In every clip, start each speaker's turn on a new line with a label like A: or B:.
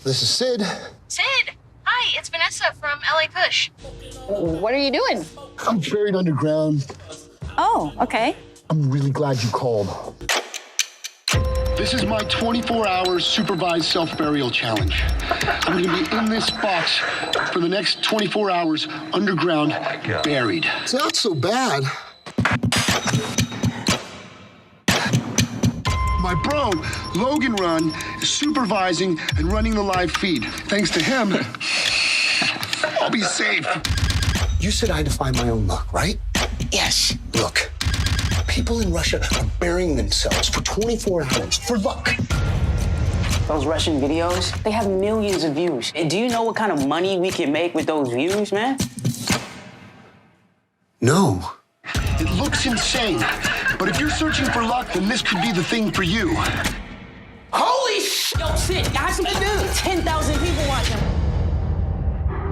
A: This is Sid.
B: Sid! Hi, it's Vanessa from LA Push.
C: What are you doing?
A: I'm buried underground.
C: Oh, okay.
A: I'm really glad you called. This is my 24-hour supervised self-burial challenge. I'm gonna be in this box for the next 24 hours underground, buried. It's not so bad. My bro, Logan Run, is supervising and running the live feed. Thanks to him, I'll be safe. You said I had to find my own luck, right?
C: Yes.
A: Look, people in Russia are burying themselves for 24 hours for luck.
D: Those Russian videos, they have millions of views. And do you know what kind of money we can make with those views, man?
A: No. It looks insane, but if you're searching for luck, then this could be the thing for you.
D: Holy sh! Yo, Sid, I have some dude. 10,000 people watching.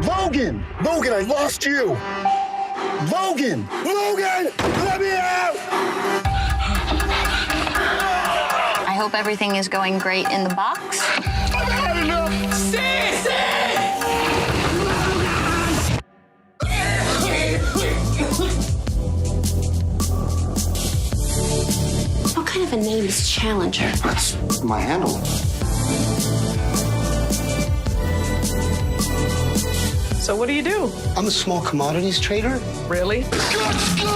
A: Logan! Logan, I lost you! Logan! Logan! Let me out!
B: I hope everything is going great in the box.
A: I've had enough!
D: Sid! Sid!
B: What kind of a name is Challenger?
A: That's my handle.
E: So what do you do?
A: I'm a small commodities trader.
E: Really?
A: Let's go!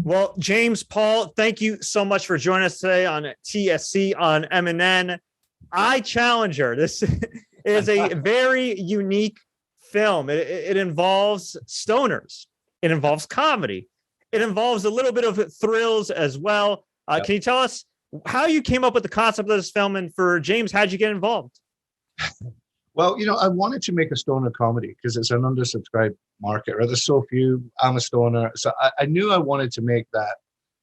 F: Well, James, Paul, thank you so much for joining us today on TSC on MNN. Challenger. This is a very unique film. It involves stoners. It involves comedy. It involves a little bit of thrills as well.
G: Yep.
F: Can you tell us how you came up with the concept of this film? And for James, how'd you get involved?
G: Well, I wanted to make a stoner comedy because it's an undersubscribed market, right? There's so few. I'm a stoner. So I knew I wanted to make that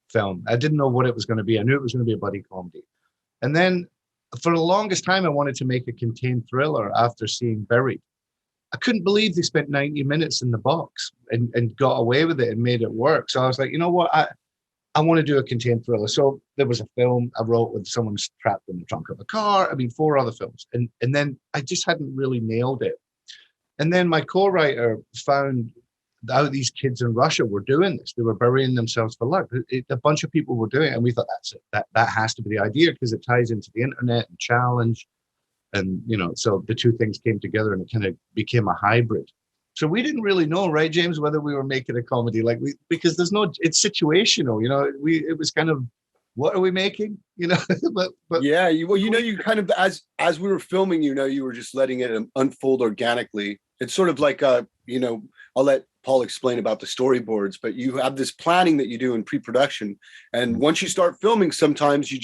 G: film. I didn't know what it was going to be. I knew it was going to be a buddy comedy. And then for the longest time, I wanted to make a contained thriller after seeing Buried. I couldn't believe they spent 90 minutes in the box and got away with it and made it work. So I was like, you know what? I want to do a contained thriller. So there was a film I wrote with someone trapped in the trunk of a car. 4 other films. And then I just hadn't really nailed it. And then my co-writer found out these kids in Russia were doing this. They were burying themselves for luck. A bunch of people were doing it. And we thought that's it. That has to be the idea because it ties into the internet and challenge. And, so the two things came together and it kind of became a hybrid. So we didn't really know, right, James, whether we were making a comedy because it's situational, it was kind of, what are we making? but
H: yeah, you kind of, as we were filming, you were just letting it unfold organically. It's sort of like, I'll let Paul explain about the storyboards, but you have this planning that you do in pre-production. And once you start filming, sometimes you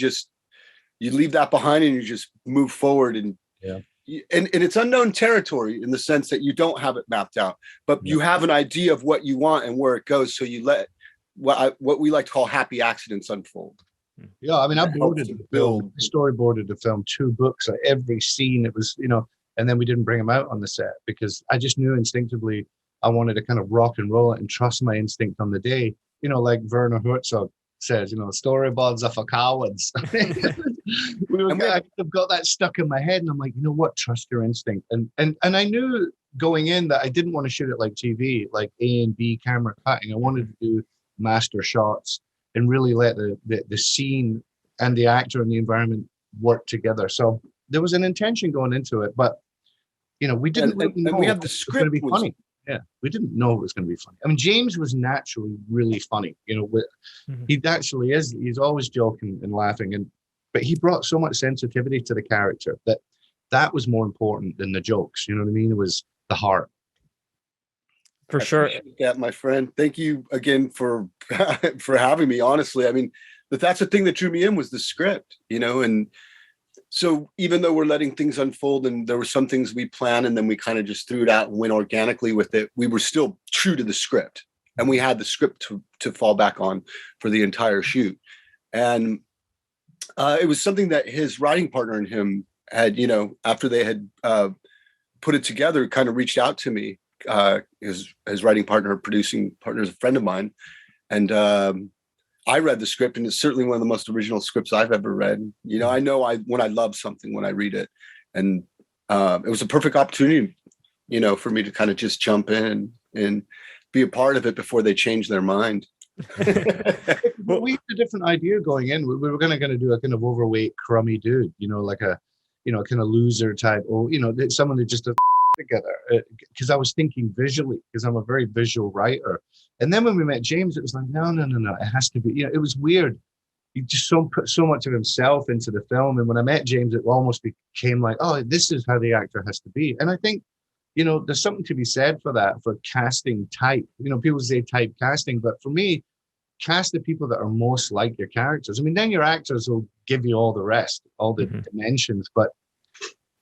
H: leave that behind and you just move forward and it's unknown territory in the sense that you don't have it mapped out, but you have an idea of what you want and where it goes. So you let what we like to call happy accidents unfold.
G: Yeah, I storyboarded the film, 2 books, every scene. It was, and then we didn't bring them out on the set because I just knew instinctively I wanted to kind of rock and roll it and trust my instinct on the day. Like Werner Herzog says, storyboards are for cowards. I've got that stuck in my head, and I'm like, trust your instinct. And I knew going in that I didn't want to shoot it like TV, like A and B camera cutting. I wanted to do master shots and really let the scene and the actor and the environment work together. So there was an intention going into it, but we didn't really know
H: we have the script
G: going to be funny. Yeah, we didn't know it was going to be funny. James was naturally really funny. He actually is. He's always joking and laughing, but he brought so much sensitivity to the character that was more important than the jokes. You know what I mean? It was the heart.
F: For sure.
H: Yeah, my friend. Thank you again for having me. Honestly, that's the thing that drew me in was the script. And so even though we're letting things unfold and there were some things we planned and then we kind of just threw it out and went organically with it, we were still true to the script. And we had the script to fall back on for the entire shoot. And it was something that his writing partner and him had, after they had put it together, kind of reached out to me his writing partner, producing partner, is a friend of mine, and I read the script, and it's certainly one of the most original scripts I've ever read. You know when I love something when I read it, and it was a perfect opportunity, you know, for me to kind of just jump in and be a part of it before they change their mind.
G: But we had a different idea going in. We were going to do a kind of overweight, crummy dude, you know, like a, you know, kind of loser type, or, you know, someone that just together. Because I was thinking visually, because I'm a very visual writer. And then when we met James, it was like, no, it has to be, you know, it was weird. He just put so much of himself into the film. And when I met James, it almost became like, oh, this is how the actor has to be. And I think, you know, there's something to be said for that, for casting type. You know, people say type casting, but for me, cast the people that are most like your characters. I mean, then your actors will give you all the rest, all the dimensions, but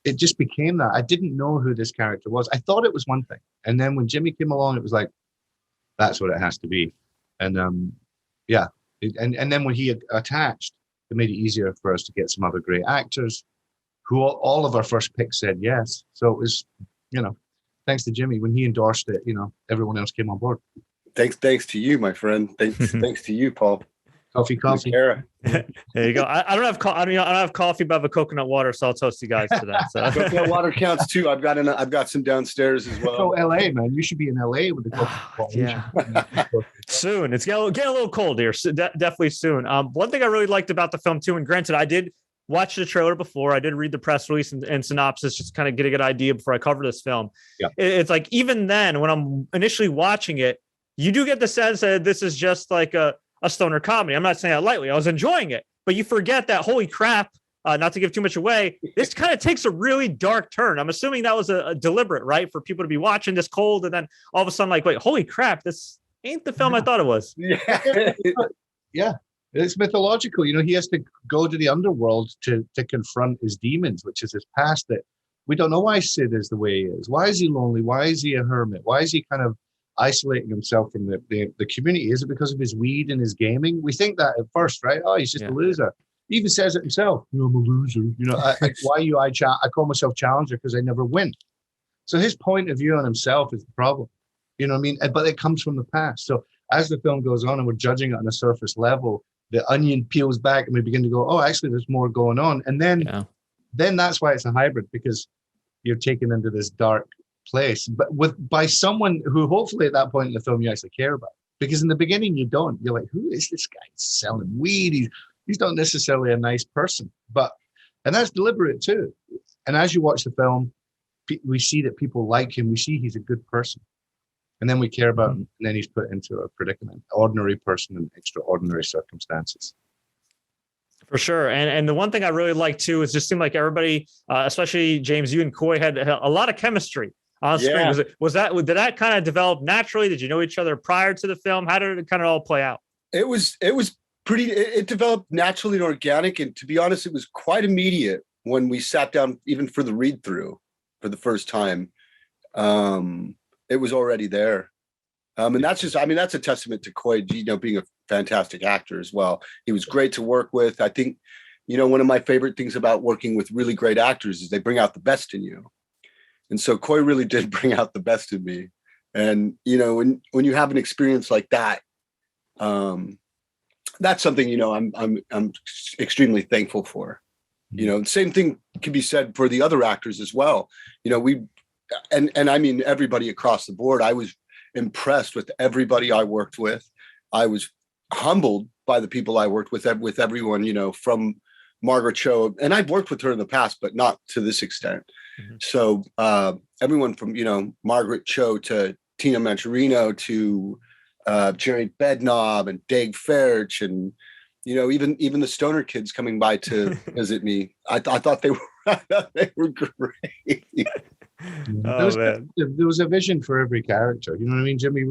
G: it just became that. I didn't know who this character was. I thought it was one thing. And then when Jimmy came along, it was like, that's what it has to be. And yeah. And then when he had attached, it made it easier for us to get some other great actors who all of our first picks said yes. So it was, you know, thanks to Jimmy. When he endorsed it, you know, everyone else came on board.
H: Thanks to you, my friend. Thanks to you, Paul.
G: Coffee.
F: There you go. I don't have coffee, but I have a coconut water, so I'll toast you guys to that. So.
H: Coconut water counts too. I've got some downstairs as well.
G: So LA, man, you should be in LA with the coconut water.
F: Yeah. Soon. It's getting a little cold here. So definitely soon. One thing I really liked about the film too, and granted, I did watch the trailer before. I did read the press release and synopsis, just kind of get a good idea before I cover this film.
G: Yeah.
F: It's like, even then, when I'm initially watching it, you do get the sense that this is just like a stoner comedy. I'm not saying that lightly. I was enjoying it, but you forget that, holy crap, not to give too much away, this kind of takes a really dark turn. I'm assuming that was a deliberate, right? For people to be watching this cold and then all of a sudden like, wait, holy crap, this ain't the film I thought it was.
G: Yeah. It's mythological. You know, he has to go to the underworld to confront his demons, which is his past. That we don't know why Sid is the way he is. Why is he lonely? Why is he a hermit? Why is he kind of isolating himself from the community? Is it because of his weed and his gaming? We think that at first, right? Oh, he's just a loser. He even says it himself. You know, I'm a loser. You know, I call myself challenger because I never win. So his point of view on himself is the problem. You know what I mean? But it comes from the past. So as the film goes on and we're judging it on a surface level, the onion peels back and we begin to go, oh, actually, there's more going on. And then that's why it's a hybrid, because you're taken into this dark place, but by someone who hopefully at that point in the film you actually care about. Because in the beginning you don't. You're like, who is this guy selling weed? He's not necessarily a nice person, and that's deliberate too. And as you watch the film, we see that people like him. We see he's a good person, and then we care about him. And then he's put into a predicament, ordinary person in extraordinary circumstances.
F: For sure. And the one thing I really like too is just seemed like everybody, especially James, you and Coy had a lot of chemistry on screen. Did that kind of develop naturally? Did you know each other prior to the film? How did it kind of all play out?
H: It developed naturally and organic. And to be honest, it was quite immediate when we sat down, even for the read through for the first time. It was already there. And that's a testament to Coy, you know, being a fantastic actor as well. He was great to work with. I think, you know, one of my favorite things about working with really great actors is they bring out the best in you. And so Coy really did bring out the best in me. And, you know, when you have an experience like that, that's something, you know, I'm extremely thankful for. You know, the same thing can be said for the other actors as well. You know, and I mean, everybody across the board, I was impressed with everybody I worked with. I was humbled by the people I worked with everyone, you know, from Margaret Cho, and I've worked with her in the past, but not to this extent. Mm-hmm. So everyone from, you know, Margaret Cho to Tina Mancherino to Jerry Bednob and Dave Fairch, and, you know, even the stoner kids coming by to visit me. I thought they were great.
G: There was a vision for every character. You know what I mean, Jimmy?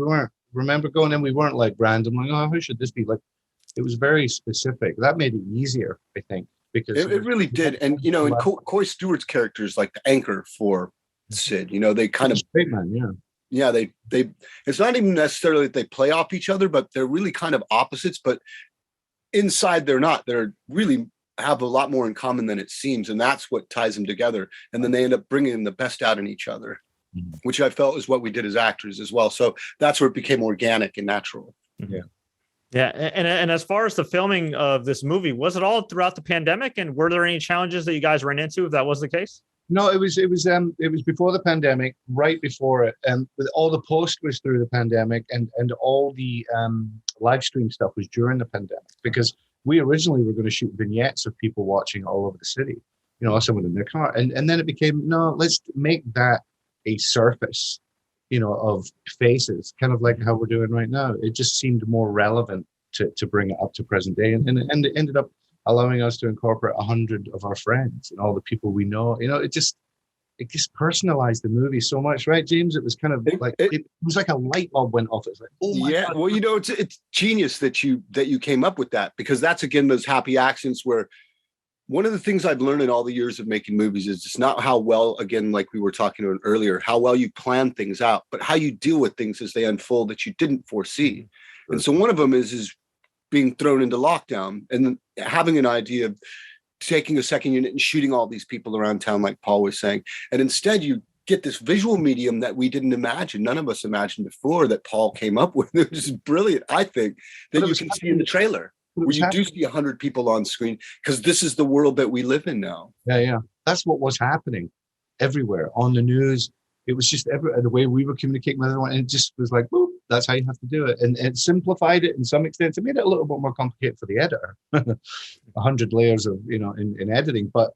G: Remember going in, we weren't like random, like, oh, who should this be? Like, it was very specific. That made it easier, I think, because
H: it really did. And, you know, and Coy Stewart's character is like the anchor for Sid. You know, they kind of
G: straight man,
H: they it's not even necessarily that they play off each other, but they're really kind of opposites. But inside, they're not. They're really have a lot more in common than it seems, and that's what ties them together. And then they end up bringing the best out in each other. which I felt is what we did as actors as well. So that's where it became organic and natural.
G: Yeah.
F: Yeah, and as far as the filming of this movie, was it all throughout the pandemic? And were there any challenges that you guys ran into if that was the case?
G: No, it was before the pandemic, right before it, and all the post was through the pandemic, and all the live stream stuff was during the pandemic, because we originally were going to shoot vignettes of people watching all over the city, you know, someone in their car, and then it became, no, let's make that a surface, you know, of faces, kind of like how we're doing right now. It just seemed more relevant to bring it up to present day, and it ended up allowing us to incorporate 100 of our friends and all the people we know. You know, it just personalized the movie so much, right, James? It was kind of like it was like a light bulb went off. It's like, oh my God.
H: Well, you know, it's genius that you came up with that, because that's again those happy accidents where one of the things I've learned in all the years of making movies is it's not how well, again, like we were talking about earlier, how well you plan things out, but how you deal with things as they unfold that you didn't foresee. Sure. And so one of them is being thrown into lockdown and having an idea of taking a second unit and shooting all these people around town, like Paul was saying. And instead you get this visual medium that we didn't imagine. None of us imagined before, that Paul came up with. It was brilliant, I think, that you can see in the trailer. Where you do see 100 people on screen, because this is the world that we live in now.
G: Yeah. That's what was happening everywhere on the news. It was just the way we were communicating with everyone. And it just was like, whoop, that's how you have to do it. And it simplified it in some extent. It made it a little bit more complicated for the editor. 100 layers of, you know, in editing. But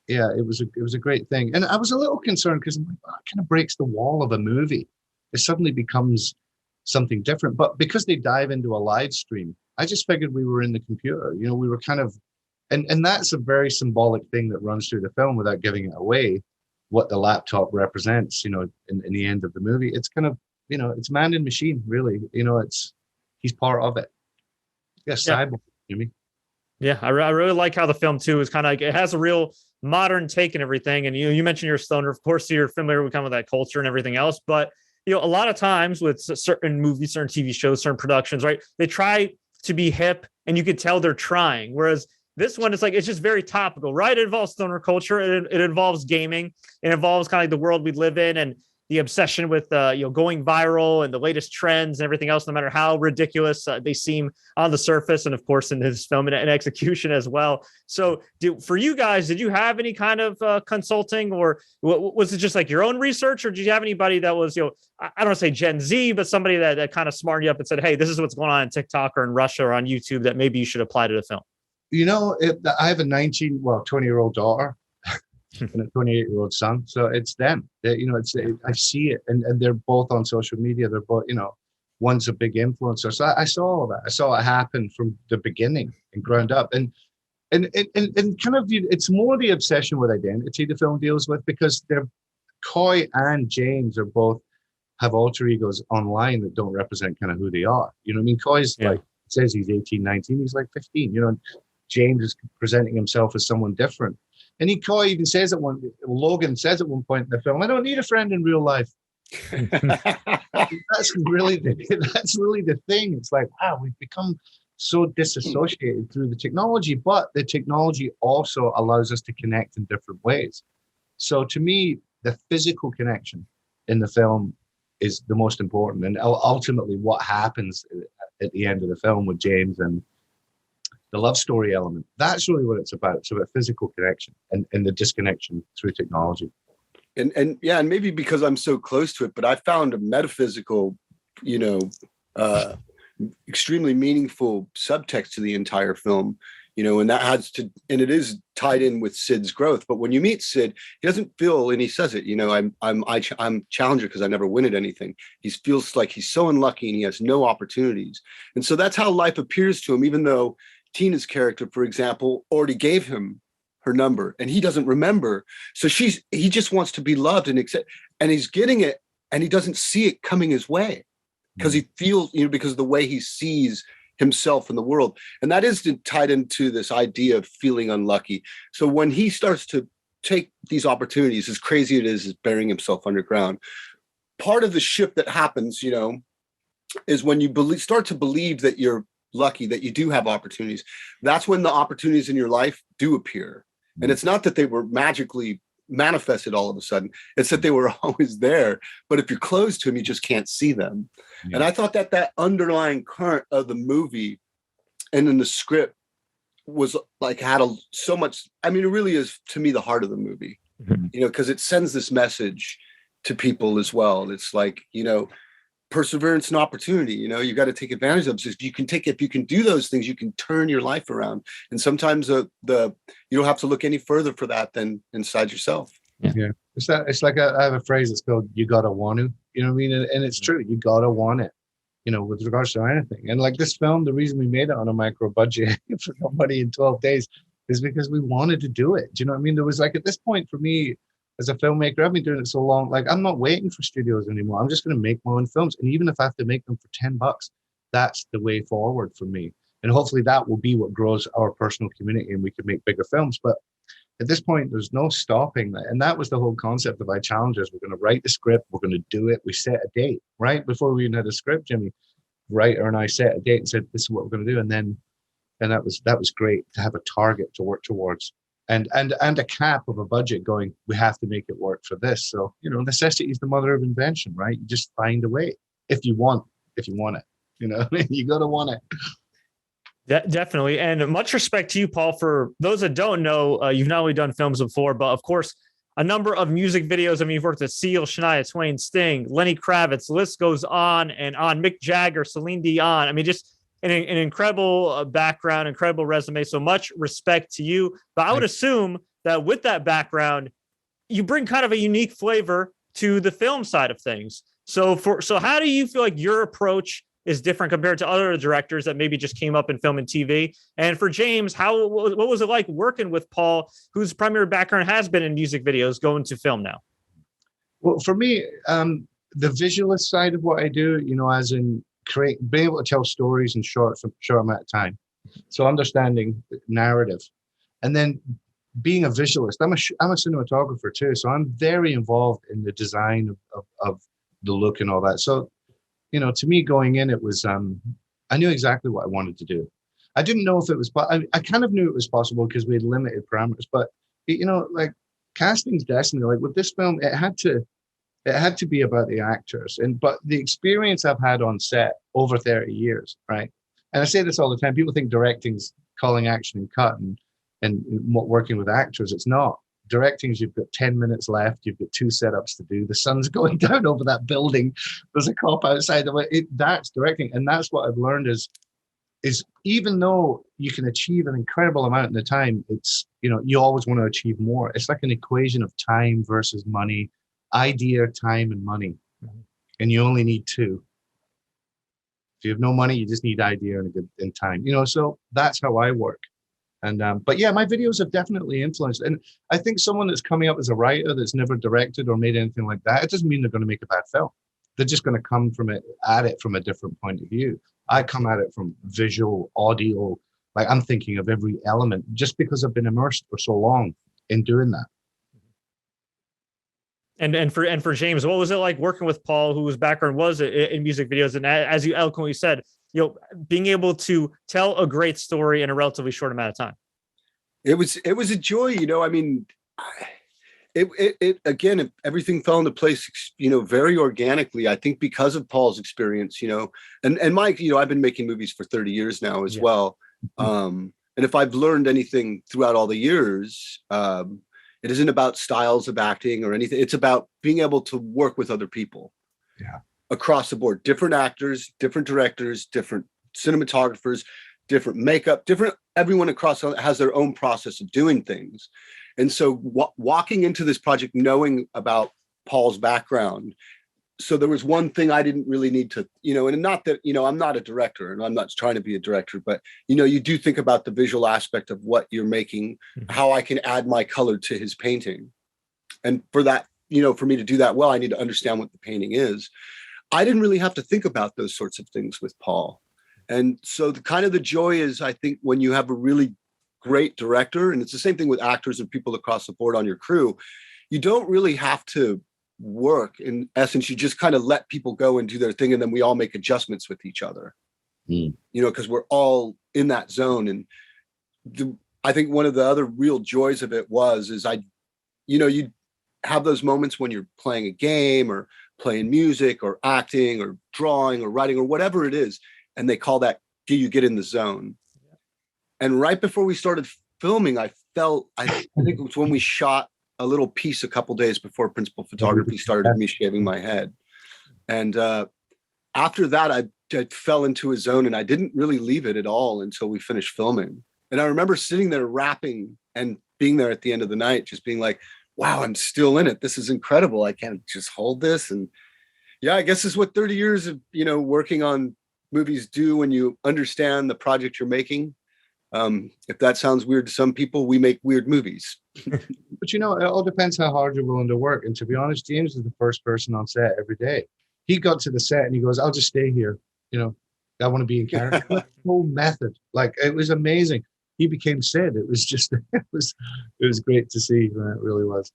G: yeah, it was a great thing. And I was a little concerned because I'm like, well, it kind of breaks the wall of a movie. It suddenly becomes something different. But because they dive into a live stream, I just figured we were in the computer. You know, we were kind of, and that's a very symbolic thing that runs through the film without giving it away, what the laptop represents, you know, in the end of the movie. It's kind of, you know, it's man and machine, really. You know, he's part of it. Yeah, cyborg, Jimmy.
F: Yeah, I really like how the film too is kind of like, it has a real modern take and everything. And you mentioned you're a stoner, of course, you're familiar with kind of that culture and everything else. But you know, a lot of times with certain movies, certain TV shows, certain productions, right? They try to be hip, and you could tell they're trying. Whereas this one, it's like, it's just very topical, right? It involves stoner culture. It involves gaming. It involves kind of like the world we live in and the obsession with, going viral and the latest trends and everything else, no matter how ridiculous they seem on the surface. And of course, in his film and execution as well. So for you guys, did you have any kind of consulting, or was it just like your own research, or did you have anybody that was, I don't want to say Gen Z, but somebody that kind of smartened you up and said, hey, this is what's going on in TikTok or in Russia or on YouTube that maybe you should apply to the film?
G: You know, I have a 20-year-old daughter and a 28-year-old son. So it's them. I see it, and they're both on social media. They're both, one's a big influencer. So I saw all that. I saw it happen from the beginning and ground up. And kind of, it's more the obsession with identity the film deals with, because Coy and James are both have alter egos online that don't represent kind of who they are. You know what I mean? Coy's like, says he's 18, 19. He's like 15, James is presenting himself as someone different. And Coy even says Logan says at one point in the film, I don't need a friend in real life. That's really the thing. It's like, wow, we've become so disassociated through the technology, but the technology also allows us to connect in different ways. So to me, the physical connection in the film is the most important. And ultimately what happens at the end of the film with James and the love story element, that's really what it's about. It's about physical connection and the disconnection through technology.
H: And maybe because I'm so close to it, but I found a metaphysical, extremely meaningful subtext to the entire film, and that and it is tied in with Sid's growth. But when you meet Sid, he doesn't feel, and he says it, I'm challenger because I never win at anything. He feels like he's so unlucky and he has no opportunities. And so that's how life appears to him, even though Tina's character, for example, already gave him her number and he doesn't remember. So he just wants to be loved and accept, and he's getting it and he doesn't see it coming his way because he feels, because of the way he sees himself in the world. And that is tied into this idea of feeling unlucky. So when he starts to take these opportunities, as crazy it is burying himself underground, part of the shift that happens, is when you start to believe that you're lucky, that you do have opportunities. That's when the opportunities in your life do appear. And it's not that they were magically manifested all of a sudden. It's that they were always there, but if you're close to them, you just can't see them. Yeah. And I thought that underlying current of the movie and in the script was like so much. I mean, it really is, to me, the heart of the movie, because it sends this message to people as well. It's like, perseverance and opportunity, you got to take advantage of this. If you can do those things, you can turn your life around. And sometimes you don't have to look any further for that than inside yourself.
G: Yeah. It's like I have a phrase that's called, you gotta want to, you know what I mean? And it's true. You gotta want it, with regards to anything. And like this film, the reason we made it on a micro budget for no money in 12 days is because we wanted to do it. Do you know what I mean? There was like, at this point for me, as a filmmaker, I've been doing it so long, like I'm not waiting for studios anymore. I'm just going to make my own films. And even if I have to make them for $10, that's the way forward for me. And hopefully that will be what grows our personal community and we can make bigger films. But at this point, there's no stopping that. And that was the whole concept of iChallengers. We're going to write the script. We're going to do it. We set a date, right? Before we even had a script, Jimmy, writer and I set a date and said, this is what we're going to do. And that was great to have a target to work towards. And a cap of a budget going, we have to make it work for this. So, necessity is the mother of invention, right? You just find a way if you want it, you got to want it.
F: Definitely. And much respect to you, Paul. For those that don't know, you've not only done films before, but of course, a number of music videos. I mean, you've worked with Seal, Shania Twain, Sting, Lenny Kravitz, the list goes on and on, Mick Jagger, Celine Dion. I mean, just an incredible background, incredible resume. So much respect to you. But I would assume that with that background, you bring kind of a unique flavor to the film side of things. So how do you feel like your approach is different compared to other directors that maybe just came up in film and TV? And for James, what was it like working with Paul, whose primary background has been in music videos, going to film now?
G: Well, for me, the visualist side of what I do, as in being able to tell stories in short amount of time. So understanding narrative, and then being a visualist. I'm a cinematographer too, so I'm very involved in the design of the look and all that. So, to me going in, it was I knew exactly what I wanted to do. I didn't know if it was. I kind of knew it was possible because we had limited parameters. But like casting's destiny. Like with this film, it had to be about the actors, but the experience I've had on set over 30 years, right? And I say this all the time. People think directing's calling action and cut and working with actors. It's not. Directing's you've got 10 minutes left. You've got 2 setups to do. The sun's going down over that building. There's a cop outside the way. That's directing, and that's what I've learned is even though you can achieve an incredible amount in the time, it's you always want to achieve more. It's like an equation of time versus money. Idea, time, and money, and you only need 2. If you have no money, you just need idea and time. So that's how I work. And but yeah, my videos have definitely influenced. And I think someone that's coming up as a writer that's never directed or made anything like that, it doesn't mean they're going to make a bad film. They're just going to come at it from a different point of view. I come at it from visual, audio. Like I'm thinking of every element just because I've been immersed for so long in doing that.
F: And for James, what was it like working with Paul, whose background was in music videos? And as you eloquently said, being able to tell a great story in a relatively short amount of time.
H: It was a joy, I mean, it again, everything fell into place, very organically. I think because of Paul's experience, and Mike, I've been making movies for 30 years now as well. And if I've learned anything throughout all the years, it isn't about styles of acting or anything. It's about being able to work with other people across the board, different actors, different directors, different cinematographers, different makeup, everyone across has their own process of doing things. And so walking into this project, knowing about Paul's background, so there was one thing I didn't really need to, and not that, I'm not a director and I'm not trying to be a director, but, you do think about the visual aspect of what you're making, how I can add my color to his painting. And for that, for me to do that well, I need to understand what the painting is. I didn't really have to think about those sorts of things with Paul. And so the joy is, I think, when you have a really great director, and it's the same thing with actors and people across the board on your crew, you don't really have to work. In essence, you just kind of let people go and do their thing, and then we all make adjustments with each other, because we're all in that zone. And I think one of the other real joys of it is you have those moments when you're playing a game or playing music or acting or drawing or writing or whatever it is. And they call that, do you get in the zone? And right before we started filming, I think it was when we shot a little piece a couple days before principal photography started, me shaving my head. And after that, I fell into a zone and I didn't really leave it at all until we finished filming. And I remember sitting there rapping and being there at the end of the night, just being like, wow, I'm still in it. This is incredible. I can't just hold this. And yeah, I guess this is what 30 years of, working on movies do when you understand the project you're making. If that sounds weird to some people, we make weird movies.
G: But it all depends how hard you're willing to work. And to be honest, James is the first person on set every day. He got to the set and he goes, I'll just stay here. I want to be in character. Whole method. Like, it was amazing. He became Sid. It was just, it was great to see. It really was.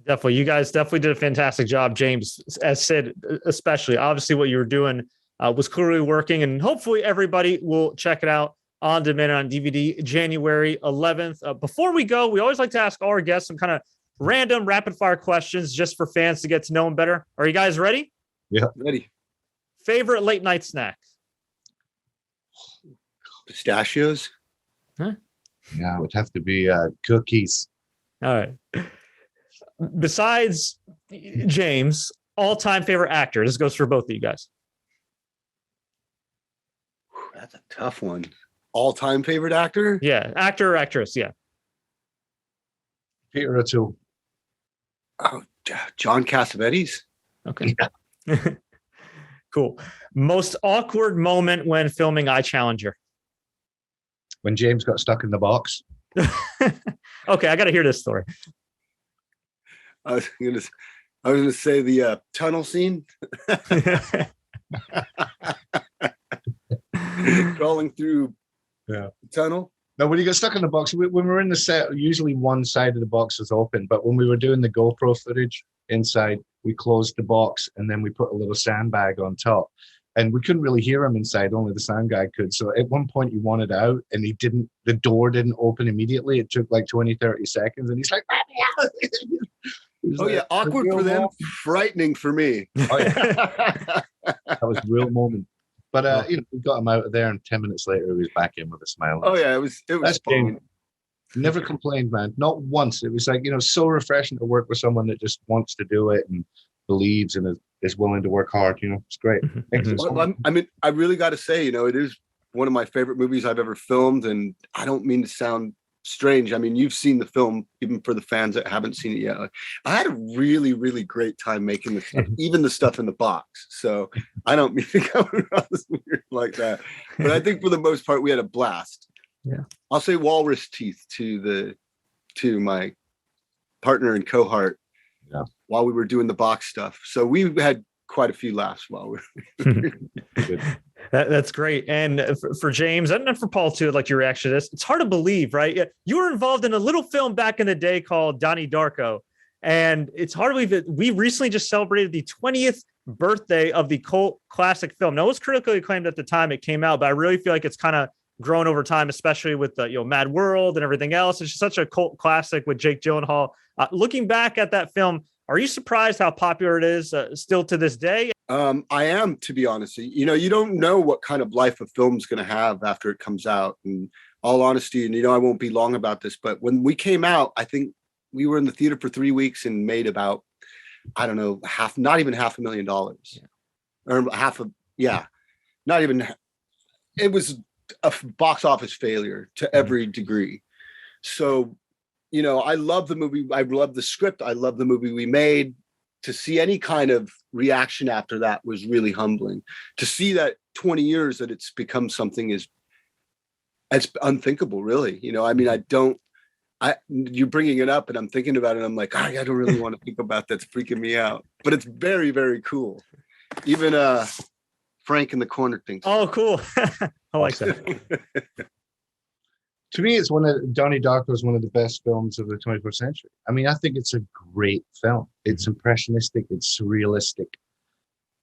F: Definitely. You guys definitely did a fantastic job, James, as Sid, especially. Obviously, what you were doing was clearly working, and hopefully everybody will check it out on demand on DVD January 11th. Before we go, we always like to ask all our guests some kind of random rapid fire questions just for fans to get to know them better. Are you guys ready?
G: Yeah.
H: Ready.
F: Favorite late night snack?
H: Pistachios.
F: Huh?
G: Yeah, it would have to be cookies.
F: All right. Besides James, all-time favorite actor. This goes for both of you guys.
H: That's a tough one. All-time favorite actor?
F: Yeah, actor or actress, yeah.
G: Peter O'Toole.
H: Oh, John Cassavetes.
F: Okay. Cool. Most awkward moment when filming I Challenger?
G: When James got stuck in the box.
F: Okay, I got to hear this story.
H: I was gonna say the tunnel scene. Crawling through the tunnel.
G: No, when you get stuck in the box, when we were in the set, usually one side of the box was open. But when we were doing the GoPro footage inside, we closed the box and then we put a little sandbag on top. And we couldn't really hear him inside, only the sound guy could. So at one point he wanted out and the door didn't open immediately. It took like 20, 30 seconds. And he's like,
H: oh yeah, awkward for them, frightening for me.
G: Oh, yeah. That was a real moment. But we got him out of there, and 10 minutes later he was back in with a smile.
H: Oh yeah, it was fun.
G: Never complained, man. Not once. It was like, so refreshing to work with someone that just wants to do it and believes and is willing to work hard. It's great.
H: Well, I mean, I really got to say, it is one of my favorite movies I've ever filmed, and I don't mean to sound strange. I mean, you've seen the film, even for the fans that haven't seen it yet. I had a really, really great time making the stuff, even the stuff in the box. So I don't mean to come across weird like that, but I think for the most part, we had a blast.
F: Yeah.
H: I'll say walrus teeth to my partner and cohort while we were doing the box stuff. So we had quite a few laughs while we were
F: That's great. And for James and for Paul too, I'd like your reaction to this. It's hard to believe, right? You were involved in a little film back in the day called Donnie Darko. And it's hard to believe that we recently just celebrated the 20th birthday of the cult classic film. Now, it was critically acclaimed at the time it came out, but I really feel like it's kind of grown over time, especially with the Mad World and everything else. It's just such a cult classic with Jake Gyllenhaal. Looking back at that film, are you surprised how popular it is still to this day?
H: I am, to be honest. You don't know what kind of life a film's going to have after it comes out. And all honesty, and I won't be long about this, but when we came out, I think we were in the theater for 3 weeks and made about, I don't know, not even $500,000, or not even. It was a box office failure to every degree. So, I love the movie. I love the script. I love the movie we made. To see any kind of reaction after that was really humbling. To see that 20 years that it's become something it's unthinkable, really. I mean, you're bringing it up and I'm thinking about it. I'm like, I don't really want to think about that. It's freaking me out, but it's very, very cool. Even Frank in the corner thinks.
F: Oh, cool. I like that.
G: To me, Donnie Darko is one of the best films of the 21st century. I mean, I think it's a great film. It's impressionistic. It's surrealistic.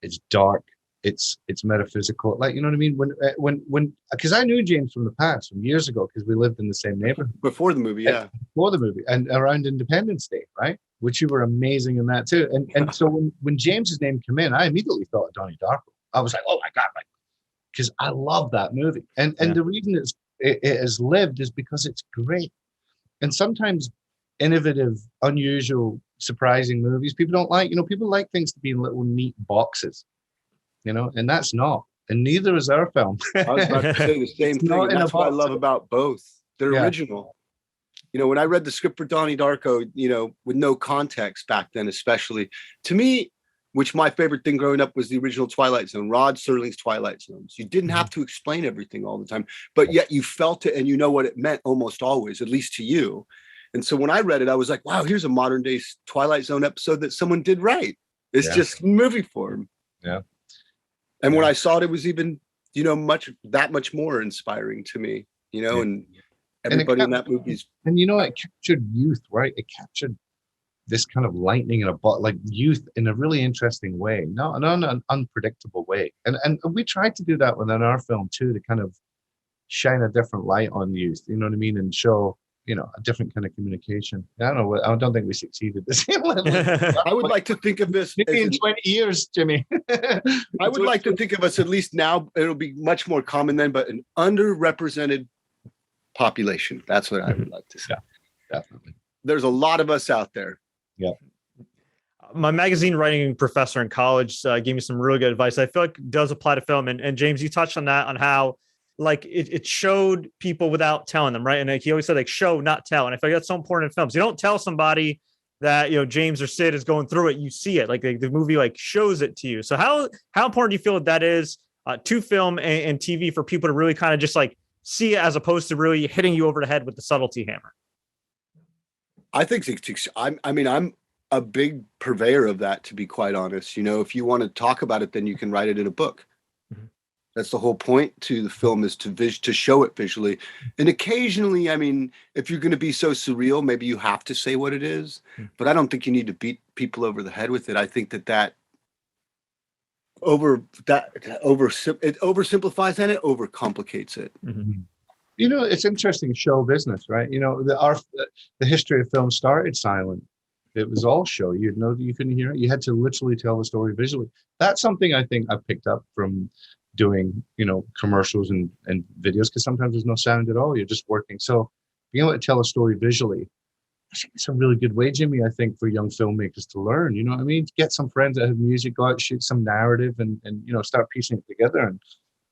G: It's dark. It's metaphysical. Like, you know what I mean? When because I knew James from the past, from years ago, because we lived in the same neighborhood
H: before the movie,
G: before the movie, and around Independence Day, right? Which you were amazing in that too. And so when James's name came in, I immediately thought of Donnie Darko. I was like, oh my God, like, because I love that movie. And the reason it has lived is because it's great. And sometimes innovative, unusual, surprising movies people don't like. People like things to be in little neat boxes, and that's not. And neither is our film.
H: I was about to say the same thing. And that's what I love about both. They're original. When I read the script for Donnie Darko, with no context back then, especially, to me, which my favorite thing growing up was the original Twilight Zone, Rod Serling's Twilight Zones. You didn't have to explain everything all the time, but yet you felt it and you know what it meant almost always, at least to you. And so when I read it, I was like, wow, here's a modern day Twilight Zone episode that someone did right. It's just movie form.
G: Yeah.
H: And when I saw it, it was even, much more inspiring to me, and everybody in that movie's.
G: And it captured youth, right? It captured this kind of lightning in a bottle, like youth in a really interesting way, not in an unpredictable way. And we tried to do that within our film too, to kind of shine a different light on youth, you know what I mean? And show, a different kind of communication. I don't think we succeeded the same level.
H: I would like to think of this
G: maybe in 20 years, Jimmy.
H: I would like to think of us, at least now, it'll be much more common then, but an underrepresented population. That's what I would like to say.
G: Yeah, definitely.
H: There's a lot of us out there.
G: Yeah.
F: My magazine writing professor in college gave me some really good advice. I feel like it does apply to film. And James, you touched on that, on how like it showed people without telling them, right? And like he always said, like, show, not tell. And I feel like that's so important in films. You don't tell somebody that, James or Sid is going through it. You see it, like the movie like shows it to you. So how important do you feel that is to film and TV for people to really kind of just like see it, as opposed to really hitting you over the head with the subtlety hammer?
H: I think I'm a big purveyor of that, to be quite honest. If you want to talk about it, then you can write it in a book. Mm-hmm. That's the whole point to the film, is to show it visually. And occasionally, if you're going to be so surreal, maybe you have to say what it is, but I don't think you need to beat people over the head with it. I think that it oversimplifies and it overcomplicates it.
F: Mm-hmm.
G: It's interesting show business, right? The history of film started silent. It was all show. You couldn't hear it. You had to literally tell the story visually. That's something I think I picked up from doing, commercials and videos, because sometimes there's no sound at all. You're just working. So being able to tell a story visually, I think it's a really good way, Jimmy, I think, for young filmmakers to learn. You know what I mean? Get some friends that have music, go out, shoot some narrative and start piecing it together. And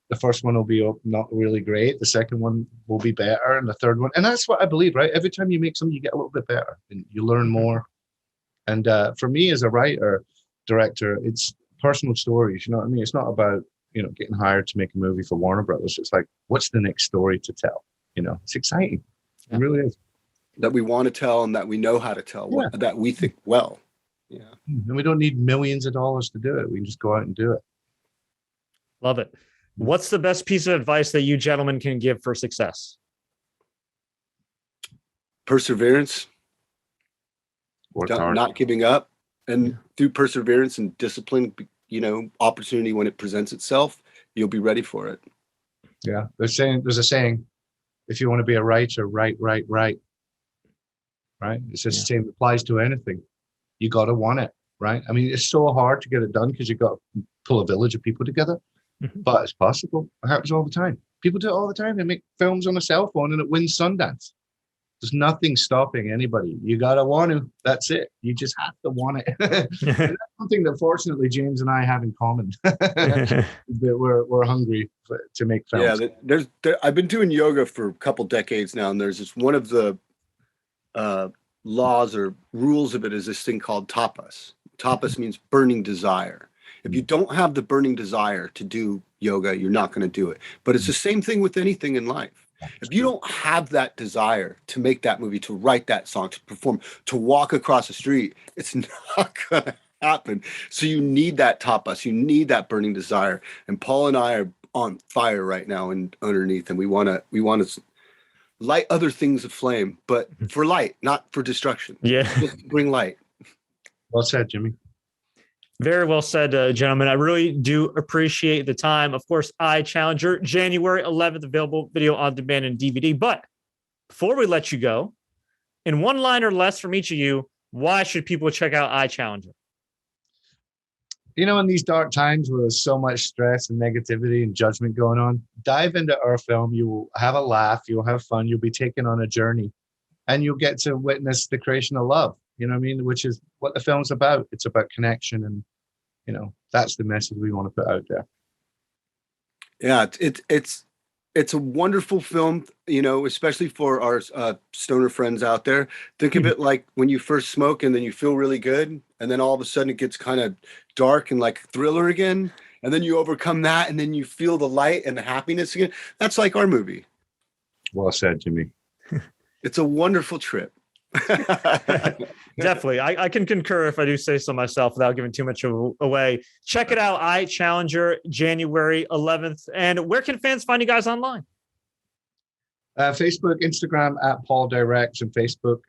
G: the first one will be not really great. The second one will be better. And the third one. And that's what I believe, right? Every time you make something, you get a little bit better and you learn more. And for me as a writer, director, it's personal stories. You know what I mean? It's not about, getting hired to make a movie for Warner Brothers. It's like, what's the next story to tell? It's exciting. It really is.
H: That we want to tell and that we know how to tell, that we think well. Yeah.
G: And we don't need millions of dollars to do it. We can just go out and do it.
F: Love it. What's the best piece of advice that you gentlemen can give for success?
H: Perseverance. Not giving up. And through perseverance and discipline, opportunity, when it presents itself, you'll be ready for it.
G: Yeah. There's a saying, if you want to be a writer, write. Right? It's just the same, applies to anything. You got to want it, right? It's so hard to get it done because you got to pull a village of people together, but it's possible. It happens all the time. People do it all the time. They make films on a cell phone and it wins Sundance. There's nothing stopping anybody. You got to want to. That's it. You just have to want it. That's something that fortunately James and I have in common. That we're hungry to make films.
H: Yeah, I've been doing yoga for a couple decades now, and there's one of the laws or rules of it is this thing called tapas. Tapas means burning desire. If you don't have the burning desire to do yoga, you're not going to do it. But it's the same thing with anything in life. If you don't have that desire to make that movie, to write that song, to perform, to walk across the street, it's not going to happen. So you need that tapas. You need that burning desire. And Paul and I are on fire right now and underneath, and we want to light other things aflame, but for light, not for destruction.
F: Yeah.
H: Just bring light.
G: Well said, Jimmy.
F: Very well said, gentlemen. I really do appreciate the time. Of course, Challenger, January 11th, available video on demand and DVD. But before we let you go, in one line or less from each of you, why should people check out I Challenger?
G: You know, in these dark times where there's so much stress and negativity and judgment going on, dive into our film. You will have a laugh. You'll have fun. You'll be taken on a journey, and you'll get to witness the creation of love. You know what I mean? Which is what the film's about. It's about connection, and you know that's the message we want to put out there.
H: Yeah, it's a wonderful film, you know, especially for our stoner friends out there. Think of it like when you first smoke and then you feel really good. And then all of a sudden it gets kind of dark and like thriller again. And then you overcome that and then you feel the light and the happiness again. That's like our movie.
G: Well said, Jimmy.
H: It's a wonderful trip.
F: Definitely. I can concur if I do say so myself without giving too much away. Check it out. I Challenger, January 11th. And where can fans find you guys online?
G: Facebook, Instagram at Paul Directs, and Facebook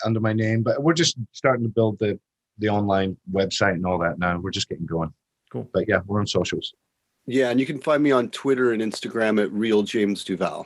G: under my name. But we're just starting to build the online website and all that now. We're just getting going.
F: Cool.
G: But yeah, we're on socials.
H: Yeah, and you can find me on Twitter and Instagram at Real James Duval.